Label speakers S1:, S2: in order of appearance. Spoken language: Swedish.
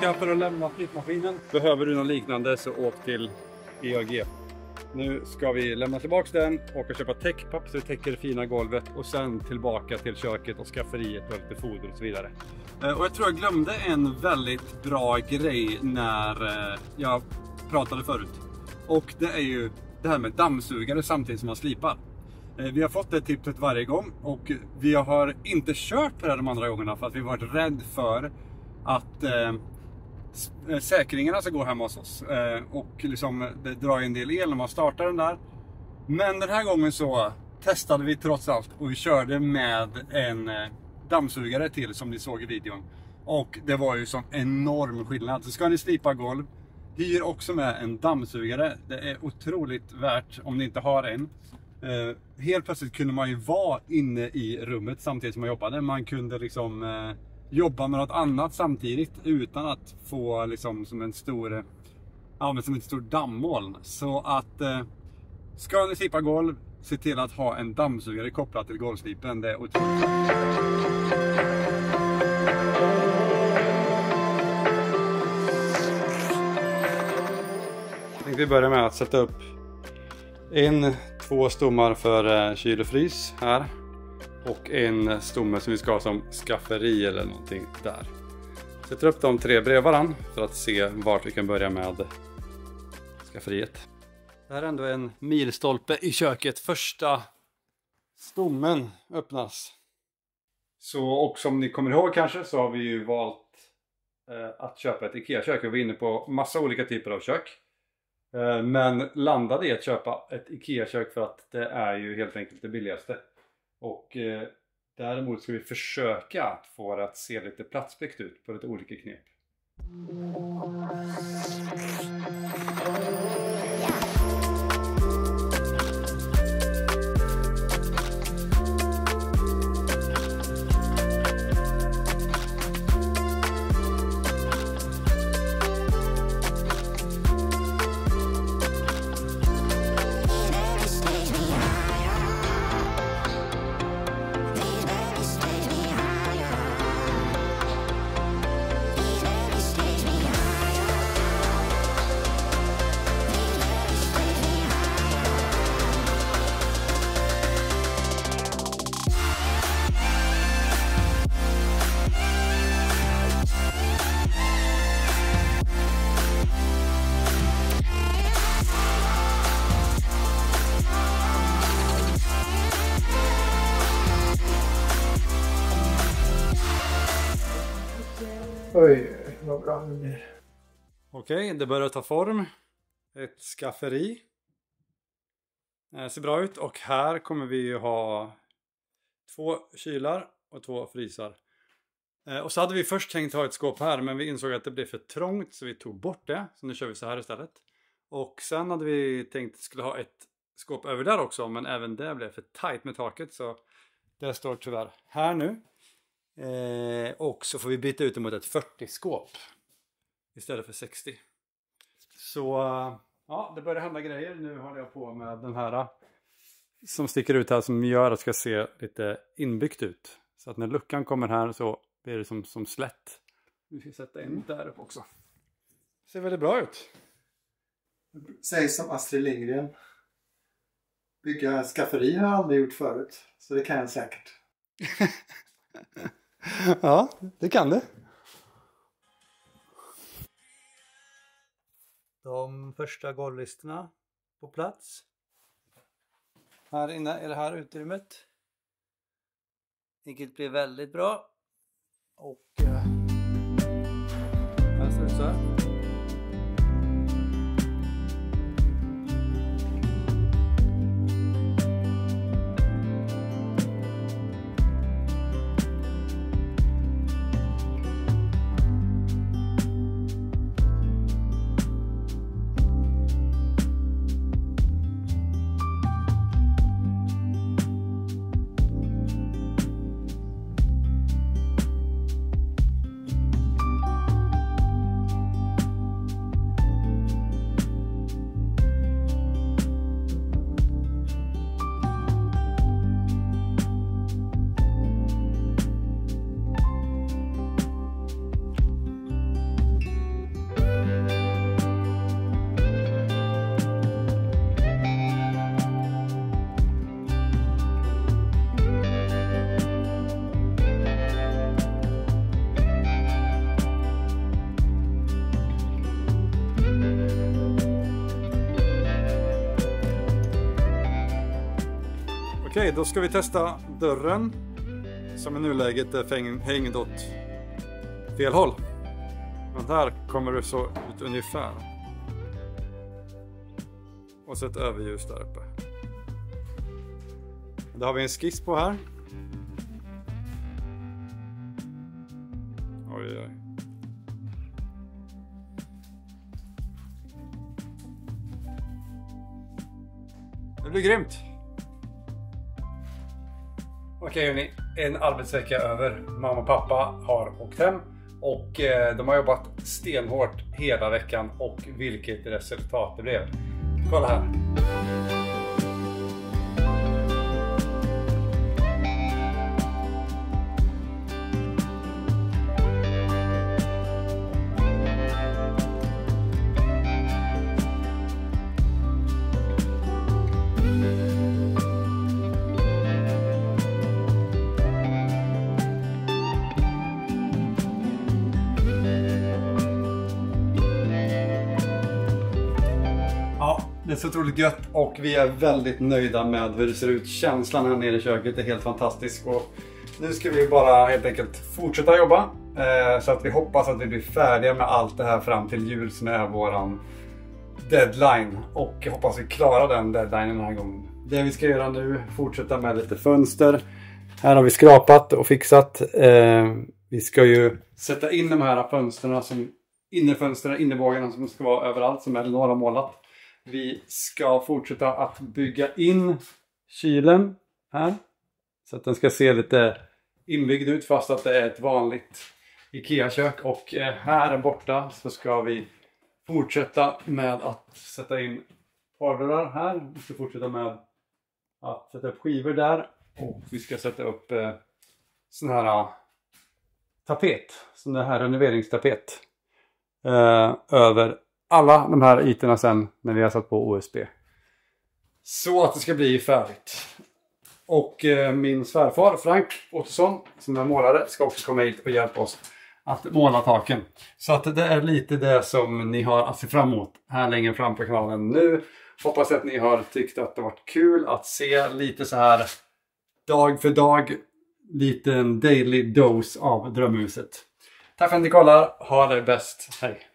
S1: tillbaka för att lämna slipmaskinen. Behöver du något liknande så åk till EAG. Nu ska vi lämna tillbaka den och köpa täckpapp så det täcker det fina golvet. Och sen tillbaka till köket och skafferiet och lite foder och så vidare. Och jag tror jag glömde en väldigt bra grej när jag pratade förut. Och det är ju det här med dammsugare samtidigt som man slipar. Vi har fått det tipset varje gång och vi har inte kört på det de andra gångerna för att vi varit rädd för att säkringarna ska gå hemma hos oss. Och liksom, det drar en del el när man startar den där. Men den här gången så testade vi trots allt och vi körde med en dammsugare till som ni såg i videon. Och det var ju sån enorm skillnad. Så ska ni slipa golv, hyr också med en dammsugare. Det är otroligt värt om ni inte har en. Helt plötsligt kunde man ju vara inne i rummet samtidigt som man jobbade. Man kunde liksom jobba med något annat samtidigt utan att få liksom som en stor, som ett stort dammoln. Så att ska ni slipa golv, se till att ha en dammsugare kopplad till golvslipen. Det är otroligt. Jag tänkte vi börja med att sätta upp 2 stommar för kyl och frys här. Och en stomme som vi ska ha som skafferi eller någonting där. Sätter upp de 3 bredvid varann för att se vart vi kan börja med skafferiet. Det här är ändå en milstolpe i köket. Första stommen öppnas. Så, och som ni kommer ihåg kanske så har vi ju valt att köpa ett IKEA-kök. Vi var inne på massa olika typer av kök. Men landade i att köpa ett IKEA-kök för att det är ju helt enkelt det billigaste. Och däremot ska vi försöka att få det att se lite platsbyggt ut på lite olika knep.
S2: Oj, vad bra det blir.
S1: Okej, det börjar ta form. Ett skafferi. Det ser bra ut. Och här kommer vi ju ha 2 kylar och 2 frysar. Och så hade vi först tänkt ha ett skåp här. Men vi insåg att det blev för trångt så vi tog bort det. Så nu kör vi så här istället. Och sen hade vi tänkt att vi skulle ha ett skåp över där också. Men även det blev för tajt med taket. Så det står tyvärr här nu. Och så får vi byta ut det mot ett 40-skåp istället för 60. Så ja, det börjar hända grejer. Nu håller jag på med den här som sticker ut här som gör att det ska se lite inbyggt ut. Så att när luckan kommer här så blir det som slätt. Vi ska sätta in där uppe också. Det ser väldigt bra ut.
S2: Säg som Astrid Lindgren. Bygga skafferi har jag aldrig gjort förut. Så det kan jag säkert.
S1: Ja, det kan det. De första golvlisterna på plats. Här inne är det här utrymmet. Vilket blir väldigt bra. Och här ser det så här. Okej, då ska vi testa dörren som i nuläget är hängd åt fel håll. Men där kommer det så ut ungefär. Och så ett överljus där uppe. Där har vi en skiss på här. Oj, oj. Det blir grymt. Okej hörni, en arbetsvecka över. Mamma och pappa har åkt hem. Och de har jobbat stenhårt hela veckan. Och vilket resultat det blev. Kolla här. Det är så otroligt gött och vi är väldigt nöjda med hur det ser ut. Känslan här nere i köket är helt fantastisk. Och nu ska vi bara helt enkelt fortsätta jobba. Så att vi hoppas att vi blir färdiga med allt det här fram till jul som är våran deadline. Och jag hoppas vi klarar den deadline den här gången. Det vi ska göra nu, fortsätta med lite fönster. Här har vi skrapat och fixat. Vi ska ju sätta in de här fönsterna som innerfönsterna, innerbågarna som ska vara överallt som Elinor har målat. Vi ska fortsätta att bygga in kylen här. Så att den ska se lite inbyggd ut fast att det är ett vanligt IKEA-kök. Och här borta så ska vi fortsätta med att sätta in pardörrar här. Vi ska fortsätta med att sätta upp skivor där. Och vi ska sätta upp sån här tapet. Sån här renoveringstapet. Över alla de här ytorna sen när vi har satt på OSB. Så att det ska bli färdigt. Och min svärfar Frank Ottosson som är målare ska också komma hit och hjälpa oss att måla taken. Så att det är lite det som ni har att se fram emot här längre fram på kanalen nu. Hoppas att ni har tyckt att det varit kul att se lite så här dag för dag. Liten daily dose av Drömhuset. Tack för att ni kollar. Ha det bäst. Hej!